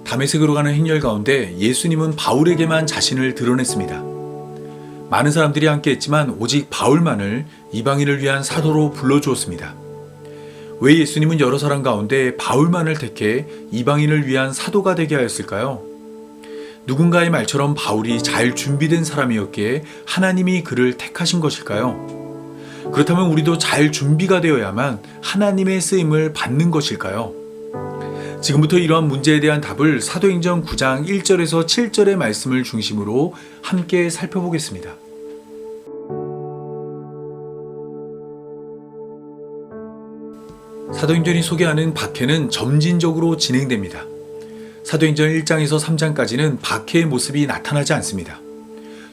다메섹으로 가는 행렬 가운데 예수님은 바울에게만 자신을 드러냈습니다. 많은 사람들이 함께했지만 오직 바울만을 이방인을 위한 사도로 불러주었습니다. 왜 예수님은 여러 사람 가운데 바울만을 택해 이방인을 위한 사도가 되게 하였을까요? 누군가의 말처럼 바울이 잘 준비된 사람이었기에 하나님이 그를 택하신 것일까요? 그렇다면 우리도 잘 준비가 되어야만 하나님의 쓰임을 받는 것일까요? 지금부터 이러한 문제에 대한 답을 사도행전 9장 1절에서 7절의 말씀을 중심으로 함께 살펴보겠습니다. 사도행전이 소개하는 박해는 점진적으로 진행됩니다. 사도행전 1장에서 3장까지는 박해의 모습이 나타나지 않습니다.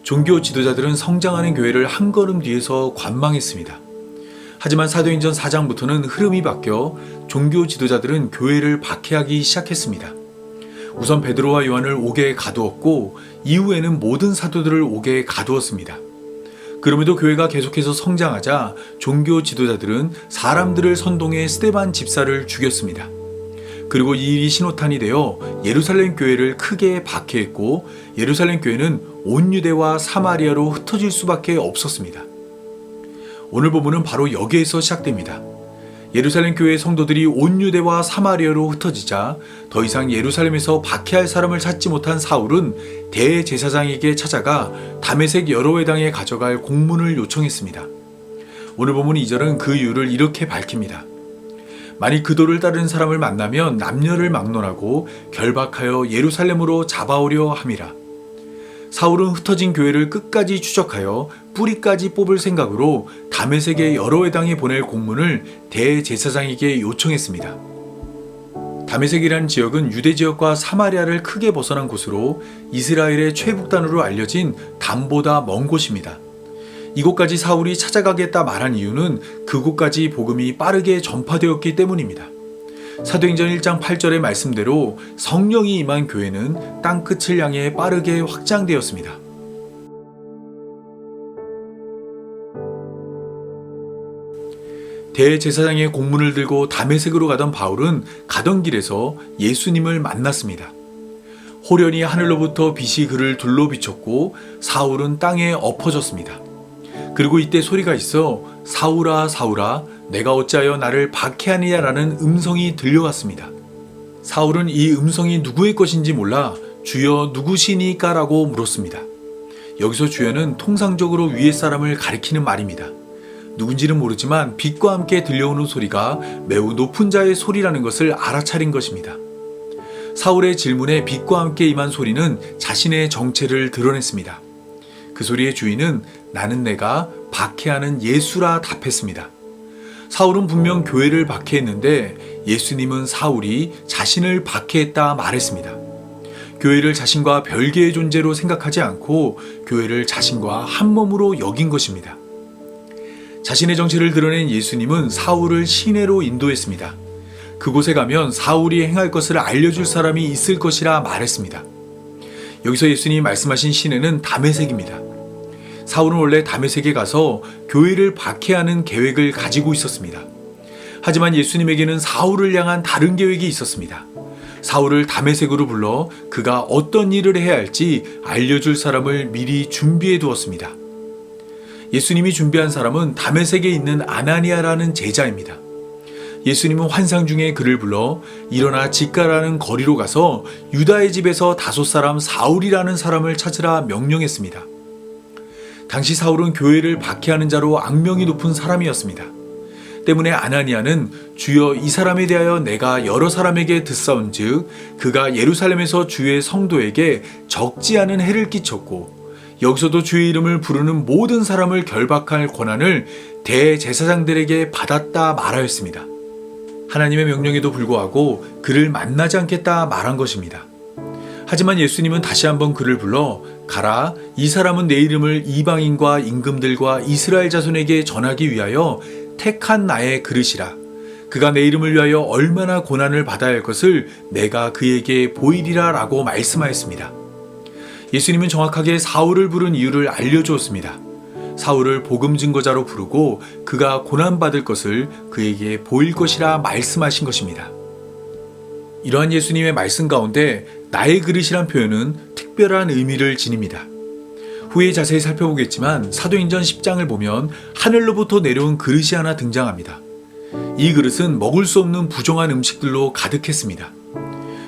종교 지도자들은 성장하는 교회를 한 걸음 뒤에서 관망했습니다. 하지만 사도행전 4장부터는 흐름이 바뀌어 종교 지도자들은 교회를 박해하기 시작했습니다. 우선 베드로와 요한을 옥에 가두었고 이후에는 모든 사도들을 옥에 가두었습니다. 그럼에도 교회가 계속해서 성장하자 종교 지도자들은 사람들을 선동해 스데반 집사를 죽였습니다. 그리고 이 일이 신호탄이 되어 예루살렘 교회를 크게 박해했고 예루살렘 교회는 온 유대와 사마리아로 흩어질 수밖에 없었습니다. 오늘 본문은 바로 여기에서 시작됩니다. 예루살렘 교회의 성도들이 온 유대와 사마리아로 흩어지자 더 이상 예루살렘에서 박해할 사람을 찾지 못한 사울은 대제사장에게 찾아가 다메섹 여러 회당에 가져갈 공문을 요청했습니다. 오늘 본문 2절은 그 이유를 이렇게 밝힙니다. 만일 그 도를 따르는 사람을 만나면 남녀를 막론하고 결박하여 예루살렘으로 잡아오려 함이라. 사울은 흩어진 교회를 끝까지 추적하여 뿌리까지 뽑을 생각으로 다메섹의 여러 회당에 보낼 공문을 대제사장에게 요청했습니다. 다메섹이라는 지역은 유대 지역과 사마리아를 크게 벗어난 곳으로 이스라엘의 최북단으로 알려진 담보다 먼 곳입니다. 이곳까지 사울이 찾아가겠다 말한 이유는 그곳까지 복음이 빠르게 전파되었기 때문입니다. 사도행전 1장 8절의 말씀대로 성령이 임한 교회는 땅끝을 향해 빠르게 확장되었습니다. 대제사장의 공문을 들고 다메섹으로 가던 바울은 가던 길에서 예수님을 만났습니다. 호련히 하늘로부터 빛이 그를 둘러 비췄고 사울은 땅에 엎어졌습니다. 그리고 이때 소리가 있어 사울아 사울아 내가 어찌하여 나를 박해하느냐 라는 음성이 들려왔습니다. 사울은 이 음성이 누구의 것인지 몰라 주여 누구시니까 라고 물었습니다. 여기서 주여는 통상적으로 위에 사람을 가리키는 말입니다. 누군지는 모르지만 빛과 함께 들려오는 소리가 매우 높은 자의 소리라는 것을 알아차린 것입니다. 사울의 질문에 빛과 함께 임한 소리는 자신의 정체를 드러냈습니다. 그 소리의 주인은 나는 내가 박해하는 예수라 답했습니다. 사울은 분명 교회를 박해했는데 예수님은 사울이 자신을 박해했다 말했습니다. 교회를 자신과 별개의 존재로 생각하지 않고 교회를 자신과 한 몸으로 여긴 것입니다. 자신의 정체를 드러낸 예수님은 사울을 시내로 인도했습니다. 그곳에 가면 사울이 행할 것을 알려줄 사람이 있을 것이라 말했습니다. 여기서 예수님이 말씀하신 시내는 다메섹입니다. 사울은 원래 다메섹에 가서 교회를 박해하는 계획을 가지고 있었습니다. 하지만 예수님에게는 사울을 향한 다른 계획이 있었습니다. 사울을 다메섹으로 불러 그가 어떤 일을 해야 할지 알려줄 사람을 미리 준비해 두었습니다. 예수님이 준비한 사람은 다메섹에 있는 아나니아라는 제자입니다. 예수님은 환상 중에 그를 불러 일어나 직가라는 거리로 가서 유다의 집에서 5사람 사울이라는 사람을 찾으라 명령했습니다. 당시 사울은 교회를 박해하는 자로 악명이 높은 사람이었습니다. 때문에 아나니아는 주여 이 사람에 대하여 내가 여러 사람에게 듣사온즉 그가 예루살렘에서 주의 성도에게 적지 않은 해를 끼쳤고 여기서도 주의 이름을 부르는 모든 사람을 결박할 권한을 대제사장들에게 받았다 말하였습니다. 하나님의 명령에도 불구하고 그를 만나지 않겠다 말한 것입니다. 하지만 예수님은 다시 한번 그를 불러 가라, 이 사람은 내 이름을 이방인과 임금들과 이스라엘 자손에게 전하기 위하여 택한 나의 그릇이라. 그가 내 이름을 위하여 얼마나 고난을 받아야 할 것을 내가 그에게 보이리라 라고 말씀하였습니다. 예수님은 정확하게 사울을 부른 이유를 알려주었습니다. 사울을 복음 증거자로 부르고 그가 고난받을 것을 그에게 보일 것이라 말씀하신 것입니다. 이러한 예수님의 말씀 가운데 나의 그릇이란 표현은 특별한 의미를 지닙니다. 후에 자세히 살펴보겠지만 사도행전 10장을 보면 하늘로부터 내려온 그릇이 하나 등장합니다. 이 그릇은 먹을 수 없는 부정한 음식들로 가득했습니다.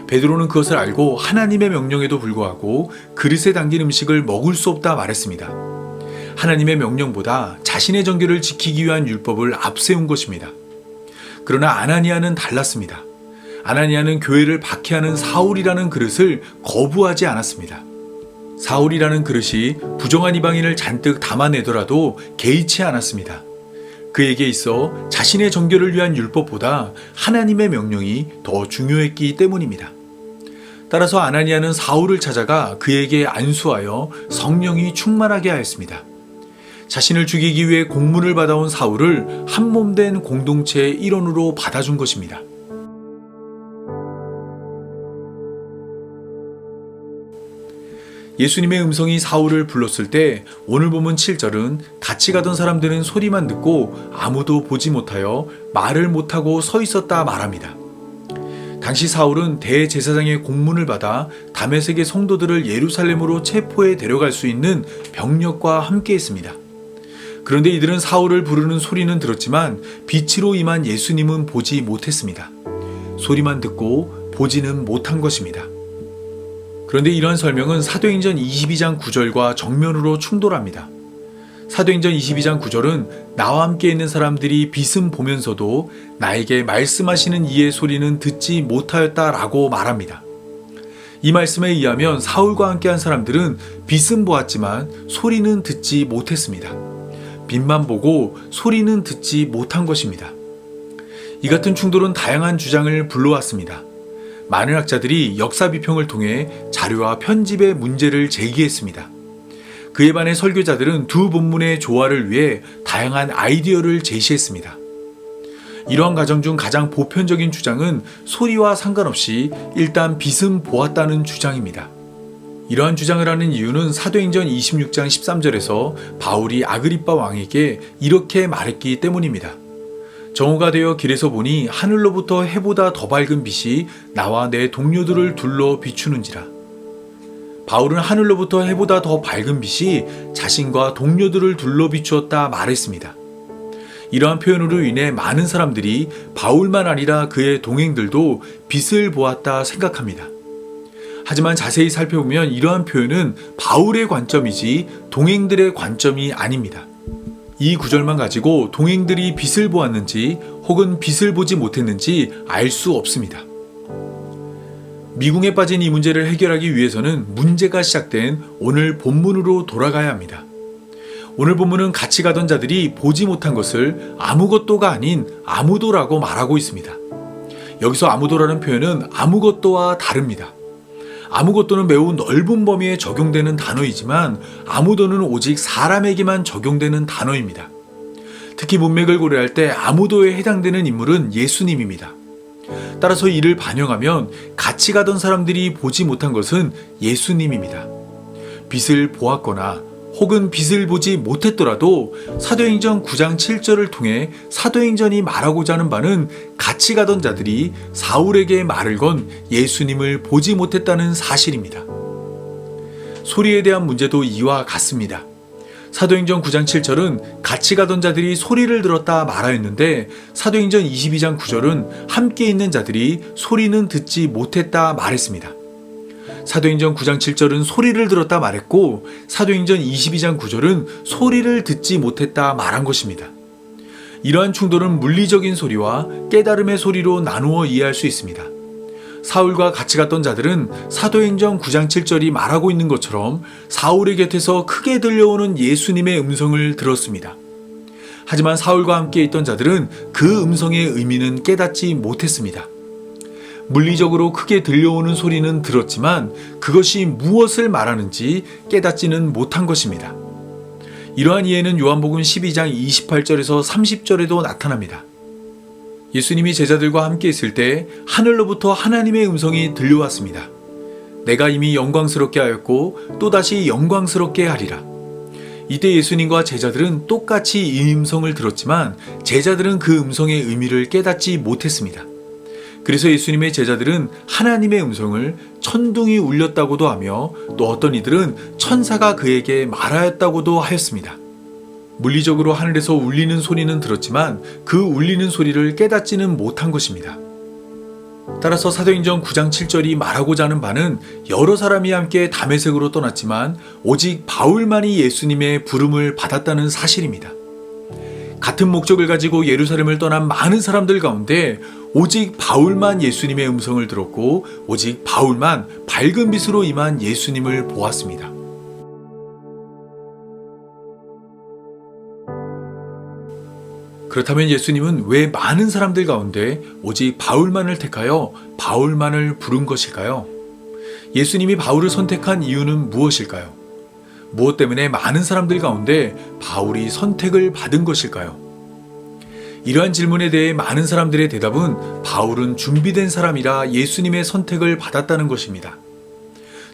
베드로는 그것을 알고 하나님의 명령에도 불구하고 그릇에 담긴 음식을 먹을 수 없다 말했습니다. 하나님의 명령보다 자신의 정결을 지키기 위한 율법을 앞세운 것입니다. 그러나 아나니아는 달랐습니다. 아나니아는 교회를 박해하는 사울이라는 그릇을 거부하지 않았습니다. 사울이라는 그릇이 부정한 이방인을 잔뜩 담아내더라도 개의치 않았습니다. 그에게 있어 자신의 정결을 위한 율법보다 하나님의 명령이 더 중요했기 때문입니다. 따라서 아나니아는 사울을 찾아가 그에게 안수하여 성령이 충만하게 하였습니다. 자신을 죽이기 위해 공문을 받아온 사울을 한몸된 공동체의 일원으로 받아준 것입니다. 예수님의 음성이 사울을 불렀을 때 오늘 본문 7절은 같이 가던 사람들은 소리만 듣고 아무도 보지 못하여 말을 못하고 서 있었다 말합니다. 당시 사울은 대제사장의 공문을 받아 다메섹의 성도들을 예루살렘으로 체포해 데려갈 수 있는 병력과 함께 했습니다. 그런데 이들은 사울을 부르는 소리는 들었지만 빛으로 임한 예수님은 보지 못했습니다. 소리만 듣고 보지는 못한 것입니다. 그런데 이러한 설명은 사도행전 22장 9절과 정면으로 충돌합니다. 사도행전 22장 9절은 나와 함께 있는 사람들이 빛은 보면서도 나에게 말씀하시는 이의 소리는 듣지 못하였다라고 말합니다. 이 말씀에 의하면 사울과 함께한 사람들은 빛은 보았지만 소리는 듣지 못했습니다. 빛만 보고 소리는 듣지 못한 것입니다. 이 같은 충돌은 다양한 주장을 불러왔습니다. 많은 학자들이 역사 비평을 통해 자료와 편집의 문제를 제기했습니다. 그에 반해 설교자들은 두 본문의 조화를 위해 다양한 아이디어를 제시했습니다. 이러한 과정 중 가장 보편적인 주장은 소리와 상관없이 일단 빛은 보았다는 주장입니다. 이러한 주장을 하는 이유는 사도행전 26장 13절에서 바울이 아그리빠 왕에게 이렇게 말했기 때문입니다. 정오가 되어 길에서 보니 하늘로부터 해보다 더 밝은 빛이 나와 내 동료들을 둘러 비추는지라. 바울은 하늘로부터 해보다 더 밝은 빛이 자신과 동료들을 둘러 비추었다 말했습니다. 이러한 표현으로 인해 많은 사람들이 바울만 아니라 그의 동행들도 빛을 보았다 생각합니다. 하지만 자세히 살펴보면 이러한 표현은 바울의 관점이지 동행들의 관점이 아닙니다. 이 구절만 가지고 동행들이 빛을 보았는지 혹은 빛을 보지 못했는지 알 수 없습니다. 미궁에 빠진 이 문제를 해결하기 위해서는 문제가 시작된 오늘 본문으로 돌아가야 합니다. 오늘 본문은 같이 가던 자들이 보지 못한 것을 아무것도가 아닌 아무도라고 말하고 있습니다. 여기서 아무도라는 표현은 아무것도와 다릅니다. 아무것도는 매우 넓은 범위에 적용되는 단어이지만 아무도는 오직 사람에게만 적용되는 단어입니다. 특히 문맥을 고려할 때 아무도에 해당되는 인물은 예수님입니다. 따라서 이를 반영하면 같이 가던 사람들이 보지 못한 것은 예수님입니다. 빛을 보았거나 혹은 빛을 보지 못했더라도 사도행전 9장 7절을 통해 사도행전이 말하고자 하는 바는 같이 가던 자들이 사울에게 말을 건 예수님을 보지 못했다는 사실입니다. 소리에 대한 문제도 이와 같습니다. 사도행전 9장 7절은 같이 가던 자들이 소리를 들었다 말하였는데 사도행전 22장 9절은 함께 있는 자들이 소리는 듣지 못했다 말했습니다. 사도행전 9장 7절은 소리를 들었다 말했고 사도행전 22장 9절은 소리를 듣지 못했다 말한 것입니다. 이러한 충돌은 물리적인 소리와 깨달음의 소리로 나누어 이해할 수 있습니다. 사울과 같이 갔던 자들은 사도행전 9장 7절이 말하고 있는 것처럼 사울의 곁에서 크게 들려오는 예수님의 음성을 들었습니다. 하지만 사울과 함께 있던 자들은 그 음성의 의미는 깨닫지 못했습니다. 물리적으로 크게 들려오는 소리는 들었지만 그것이 무엇을 말하는지 깨닫지는 못한 것입니다. 이러한 이해는 요한복음 12장 28절에서 30절에도 나타납니다. 예수님이 제자들과 함께 있을 때 하늘로부터 하나님의 음성이 들려왔습니다. 내가 이미 영광스럽게 하였고 또다시 영광스럽게 하리라. 이때 예수님과 제자들은 똑같이 이 음성을 들었지만 제자들은 그 음성의 의미를 깨닫지 못했습니다. 그래서 예수님의 제자들은 하나님의 음성을 천둥이 울렸다고도 하며 또 어떤 이들은 천사가 그에게 말하였다고도 하였습니다. 물리적으로 하늘에서 울리는 소리는 들었지만 그 울리는 소리를 깨닫지는 못한 것입니다. 따라서 사도행전 9장 7절이 말하고자 하는 바는 여러 사람이 함께 다메섹으로 떠났지만 오직 바울만이 예수님의 부름을 받았다는 사실입니다. 같은 목적을 가지고 예루살렘을 떠난 많은 사람들 가운데 오직 바울만 예수님의 음성을 들었고 오직 바울만 밝은 빛으로 임한 예수님을 보았습니다. 그렇다면 예수님은 왜 많은 사람들 가운데 오직 바울만을 택하여 바울만을 부른 것일까요? 예수님이 바울을 선택한 이유는 무엇일까요? 무엇 때문에 많은 사람들 가운데 바울이 선택을 받은 것일까요? 이러한 질문에 대해 많은 사람들의 대답은 바울은 준비된 사람이라 예수님의 선택을 받았다는 것입니다.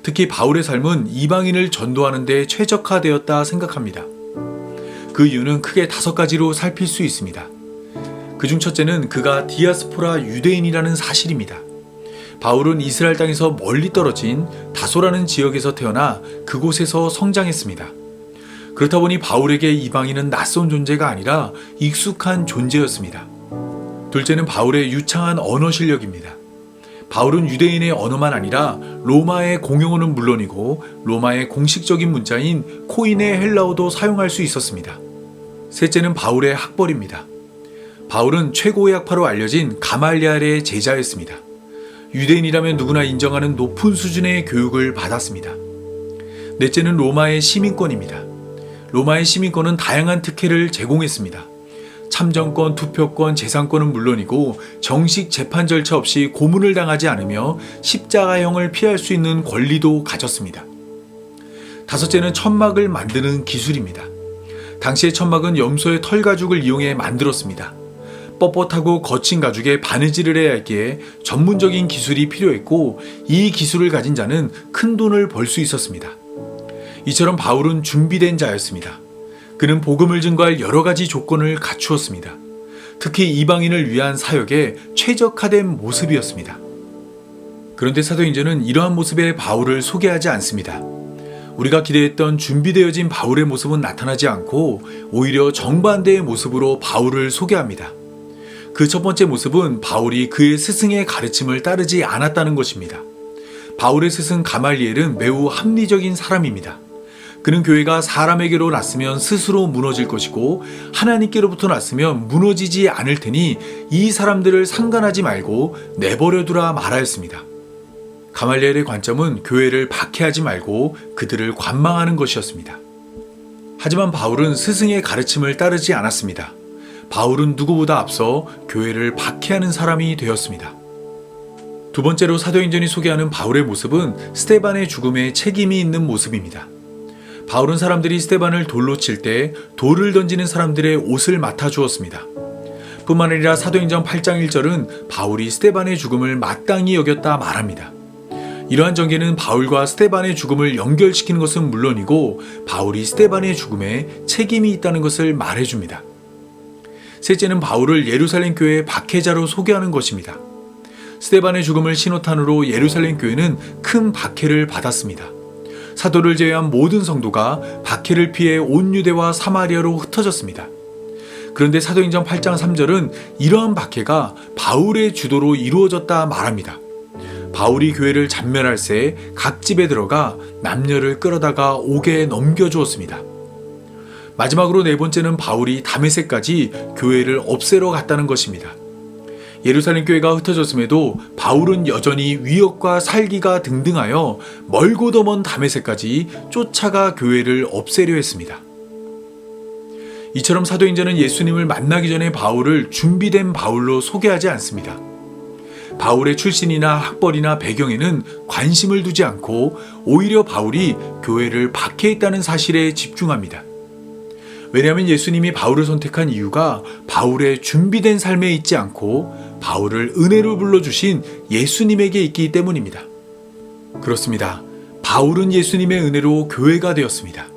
특히 바울의 삶은 이방인을 전도하는 데 최적화되었다 생각합니다. 그 이유는 크게 5가지로 살필 수 있습니다. 그중 첫째는 그가 디아스포라 유대인이라는 사실입니다. 바울은 이스라엘 땅에서 멀리 떨어진 다소라는 지역에서 태어나 그곳에서 성장했습니다. 그렇다 보니 바울에게 이방인은 낯선 존재가 아니라 익숙한 존재였습니다. 둘째는 바울의 유창한 언어 실력입니다. 바울은 유대인의 언어만 아니라 로마의 공용어는 물론이고 로마의 공식적인 문자인 코인의 헬라어도 사용할 수 있었습니다. 셋째는 바울의 학벌입니다. 바울은 최고의 학파로 알려진 가말리알의 제자였습니다. 유대인이라면 누구나 인정하는 높은 수준의 교육을 받았습니다. 넷째는 로마의 시민권입니다. 로마의 시민권은 다양한 특혜를 제공했습니다. 참정권, 투표권, 재산권은 물론이고 정식 재판 절차 없이 고문을 당하지 않으며 십자가형을 피할 수 있는 권리도 가졌습니다. 다섯째는 천막을 만드는 기술입니다. 당시의 천막은 염소의 털 가죽을 이용해 만들었습니다. 뻣뻣하고 거친 가죽에 바느질을 해야 했기에 전문적인 기술이 필요했고 이 기술을 가진 자는 큰 돈을 벌 수 있었습니다. 이처럼 바울은 준비된 자였습니다. 그는 복음을 증거할 여러 가지 조건을 갖추었습니다. 특히 이방인을 위한 사역에 최적화된 모습이었습니다. 그런데 사도행전은 이러한 모습의 바울을 소개하지 않습니다. 우리가 기대했던 준비되어진 바울의 모습은 나타나지 않고 오히려 정반대의 모습으로 바울을 소개합니다. 그 첫 번째 모습은 바울이 그의 스승의 가르침을 따르지 않았다는 것입니다. 바울의 스승 가말리엘은 매우 합리적인 사람입니다. 그는 교회가 사람에게로 났으면 스스로 무너질 것이고 하나님께로부터 났으면 무너지지 않을 테니 이 사람들을 상관하지 말고 내버려두라 말하였습니다. 가말리엘의 관점은 교회를 박해하지 말고 그들을 관망하는 것이었습니다. 하지만 바울은 스승의 가르침을 따르지 않았습니다. 바울은 누구보다 앞서 교회를 박해하는 사람이 되었습니다. 두 번째로 사도행전이 소개하는 바울의 모습은 스데반의 죽음에 책임이 있는 모습입니다. 바울은 사람들이 스데반을 돌로 칠 때 돌을 던지는 사람들의 옷을 맡아주었습니다. 뿐만 아니라 사도행전 8장 1절은 바울이 스데반의 죽음을 마땅히 여겼다 말합니다. 이러한 전개는 바울과 스데반의 죽음을 연결시키는 것은 물론이고 바울이 스데반의 죽음에 책임이 있다는 것을 말해줍니다. 셋째는 바울을 예루살렘 교회의 박해자로 소개하는 것입니다. 스데반의 죽음을 신호탄으로 예루살렘 교회는 큰 박해를 받았습니다. 사도를 제외한 모든 성도가 박해를 피해 온 유대와 사마리아로 흩어졌습니다. 그런데 사도행전 8장 3절은 이러한 박해가 바울의 주도로 이루어졌다 말합니다. 바울이 교회를 잔멸할 새 각 집에 들어가 남녀를 끌어다가 옥에 넘겨주었습니다. 마지막으로 네 번째는 바울이 다메섹까지 교회를 없애러 갔다는 것입니다. 예루살렘 교회가 흩어졌음에도 바울은 여전히 위협과 살기가 등등하여 멀고도 먼 다메섹까지 쫓아가 교회를 없애려 했습니다. 이처럼 사도행전은 예수님을 만나기 전에 바울을 준비된 바울로 소개하지 않습니다. 바울의 출신이나 학벌이나 배경에는 관심을 두지 않고 오히려 바울이 교회를 박해했다는 사실에 집중합니다. 왜냐하면 예수님이 바울을 선택한 이유가 바울의 준비된 삶에 있지 않고 바울을 은혜로 불러주신 예수님에게 있기 때문입니다. 그렇습니다. 바울은 예수님의 은혜로 교회가 되었습니다.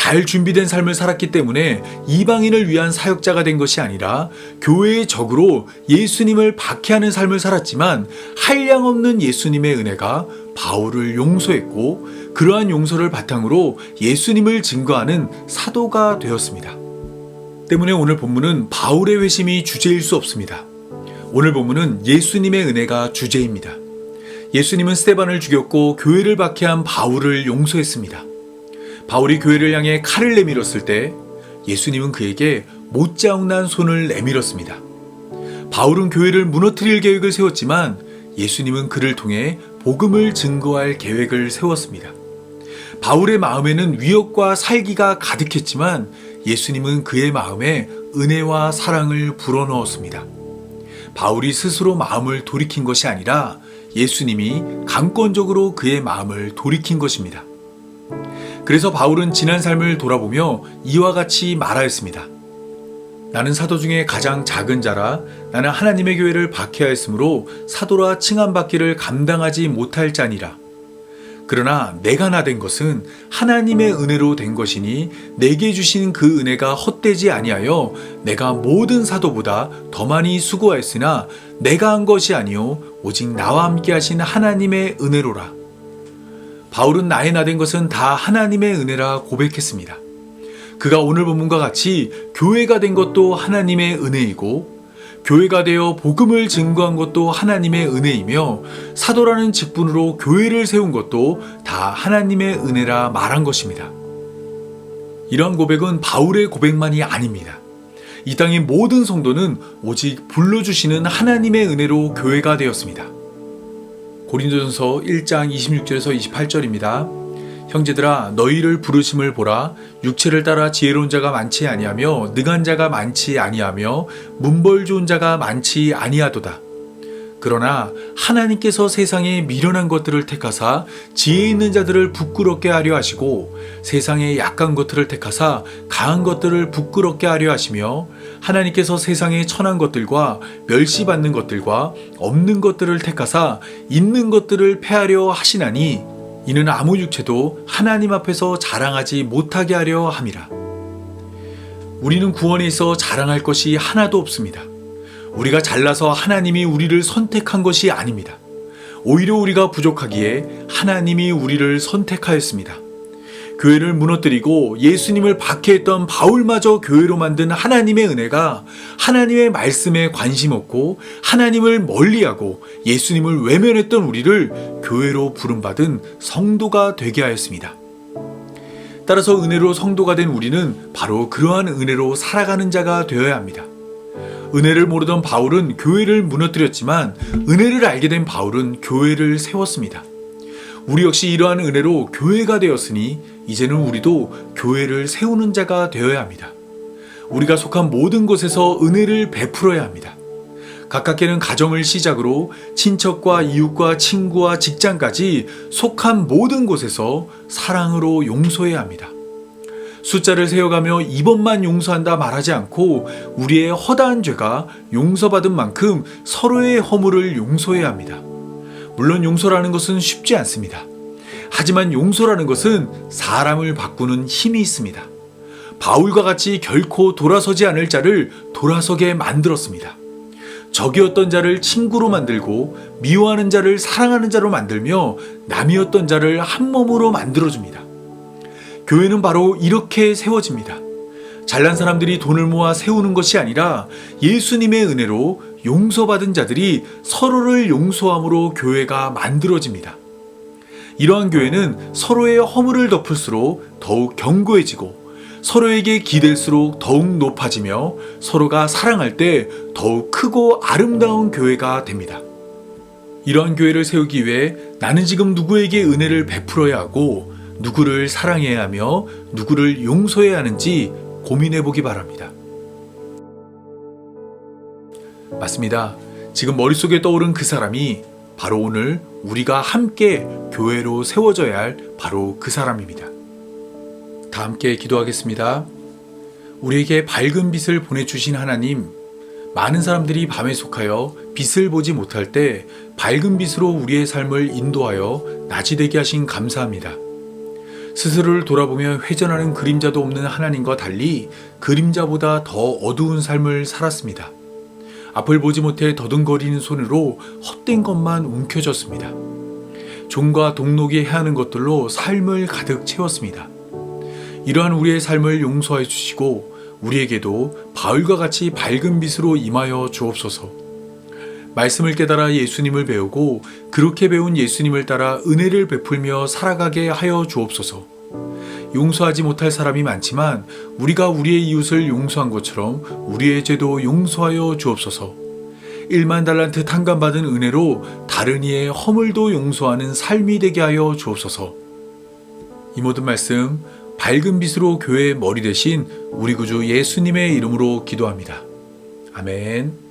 잘 준비된 삶을 살았기 때문에 이방인을 위한 사역자가 된 것이 아니라 교회의 적으로 예수님을 박해하는 삶을 살았지만 한량없는 예수님의 은혜가 바울을 용서했고 그러한 용서를 바탕으로 예수님을 증거하는 사도가 되었습니다. 때문에 오늘 본문은 바울의 회심이 주제일 수 없습니다. 오늘 본문은 예수님의 은혜가 주제입니다. 예수님은 스데반을 죽였고 교회를 박해한 바울을 용서했습니다. 바울이 교회를 향해 칼을 내밀었을 때 예수님은 그에게 못자국난 손을 내밀었습니다. 바울은 교회를 무너뜨릴 계획을 세웠지만 예수님은 그를 통해 복음을 증거할 계획을 세웠습니다. 바울의 마음에는 위협과 살기가 가득했지만 예수님은 그의 마음에 은혜와 사랑을 불어넣었습니다. 바울이 스스로 마음을 돌이킨 것이 아니라 예수님이 강권적으로 그의 마음을 돌이킨 것입니다. 그래서 바울은 지난 삶을 돌아보며 이와 같이 말하였습니다. 나는 사도 중에 가장 작은 자라 나는 하나님의 교회를 박해하였으므로 사도라 칭함받기를 감당하지 못할 자니라. 그러나 내가 나된 것은 하나님의 은혜로 된 것이니 내게 주신 그 은혜가 헛되지 아니하여 내가 모든 사도보다 더 많이 수고하였으나 내가 한 것이 아니요 오직 나와 함께 하신 하나님의 은혜로라. 바울은 나의 나된 것은 다 하나님의 은혜라 고백했습니다. 그가 오늘 본문과 같이 교회가 된 것도 하나님의 은혜이고 교회가 되어 복음을 증거한 것도 하나님의 은혜이며 사도라는 직분으로 교회를 세운 것도 다 하나님의 은혜라 말한 것입니다. 이러한 고백은 바울의 고백만이 아닙니다. 이 땅의 모든 성도는 오직 불러주시는 하나님의 은혜로 교회가 되었습니다. 고린도전서 1장 26절에서 28절입니다. 형제들아 너희를 부르심을 보라. 육체를 따라 지혜로운 자가 많지 아니하며 능한 자가 많지 아니하며 문벌 좋은 자가 많지 아니하도다. 그러나 하나님께서 세상에 미련한 것들을 택하사 지혜 있는 자들을 부끄럽게 하려 하시고 세상에 약한 것들을 택하사 강한 것들을 부끄럽게 하려 하시며 하나님께서 세상에 천한 것들과 멸시받는 것들과 없는 것들을 택하사 있는 것들을 패하려 하시나니 이는 아무 육체도 하나님 앞에서 자랑하지 못하게 하려 함이라. 우리는 구원에 있어 자랑할 것이 하나도 없습니다. 우리가 잘나서 하나님이 우리를 선택한 것이 아닙니다. 오히려 우리가 부족하기에 하나님이 우리를 선택하였습니다. 교회를 무너뜨리고 예수님을 박해했던 바울마저 교회로 만든 하나님의 은혜가 하나님의 말씀에 관심 없고 하나님을 멀리하고 예수님을 외면했던 우리를 교회로 부름받은 성도가 되게 하였습니다. 따라서 은혜로 성도가 된 우리는 바로 그러한 은혜로 살아가는 자가 되어야 합니다. 은혜를 모르던 바울은 교회를 무너뜨렸지만 은혜를 알게 된 바울은 교회를 세웠습니다. 우리 역시 이러한 은혜로 교회가 되었으니 이제는 우리도 교회를 세우는 자가 되어야 합니다. 우리가 속한 모든 곳에서 은혜를 베풀어야 합니다. 가깝게는 가정을 시작으로 친척과 이웃과 친구와 직장까지 속한 모든 곳에서 사랑으로 용서해야 합니다. 숫자를 세어가며 이번만 용서한다 말하지 않고 우리의 허다한 죄가 용서받은 만큼 서로의 허물을 용서해야 합니다. 물론 용서라는 것은 쉽지 않습니다. 하지만 용서라는 것은 사람을 바꾸는 힘이 있습니다. 바울과 같이 결코 돌아서지 않을 자를 돌아서게 만들었습니다. 적이었던 자를 친구로 만들고 미워하는 자를 사랑하는 자로 만들며 남이었던 자를 한 몸으로 만들어줍니다. 교회는 바로 이렇게 세워집니다. 잘난 사람들이 돈을 모아 세우는 것이 아니라 예수님의 은혜로 용서받은 자들이 서로를 용서함으로 교회가 만들어집니다. 이러한 교회는 서로의 허물을 덮을수록 더욱 견고해지고 서로에게 기댈수록 더욱 높아지며 서로가 사랑할 때 더욱 크고 아름다운 교회가 됩니다. 이러한 교회를 세우기 위해 나는 지금 누구에게 은혜를 베풀어야 하고 누구를 사랑해야 하며 누구를 용서해야 하는지 고민해 보기 바랍니다. 맞습니다. 지금 머릿속에 떠오른 그 사람이 바로 오늘 우리가 함께 교회로 세워져야 할 바로 그 사람입니다. 다 함께 기도하겠습니다. 우리에게 밝은 빛을 보내주신 하나님, 많은 사람들이 밤에 속하여 빛을 보지 못할 때 밝은 빛으로 우리의 삶을 인도하여 낮이 되게 하신 감사합니다. 스스로를 돌아보며 회전하는 그림자도 없는 하나님과 달리 그림자보다 더 어두운 삶을 살았습니다. 앞을 보지 못해 더듬거리는 손으로 헛된 것만 움켜쥐었습니다. 종과 동록이 해하는 것들로 삶을 가득 채웠습니다. 이러한 우리의 삶을 용서해 주시고 우리에게도 바울과 같이 밝은 빛으로 임하여 주옵소서. 말씀을 깨달아 예수님을 배우고 그렇게 배운 예수님을 따라 은혜를 베풀며 살아가게 하여 주옵소서. 용서하지 못할 사람이 많지만 우리가 우리의 이웃을 용서한 것처럼 우리의 죄도 용서하여 주옵소서. 1만 달란트 탕감받은 은혜로 다른 이의 허물도 용서하는 삶이 되게 하여 주옵소서. 이 모든 말씀 밝은 빛으로 교회의 머리 되신 우리 구주 예수님의 이름으로 기도합니다. 아멘.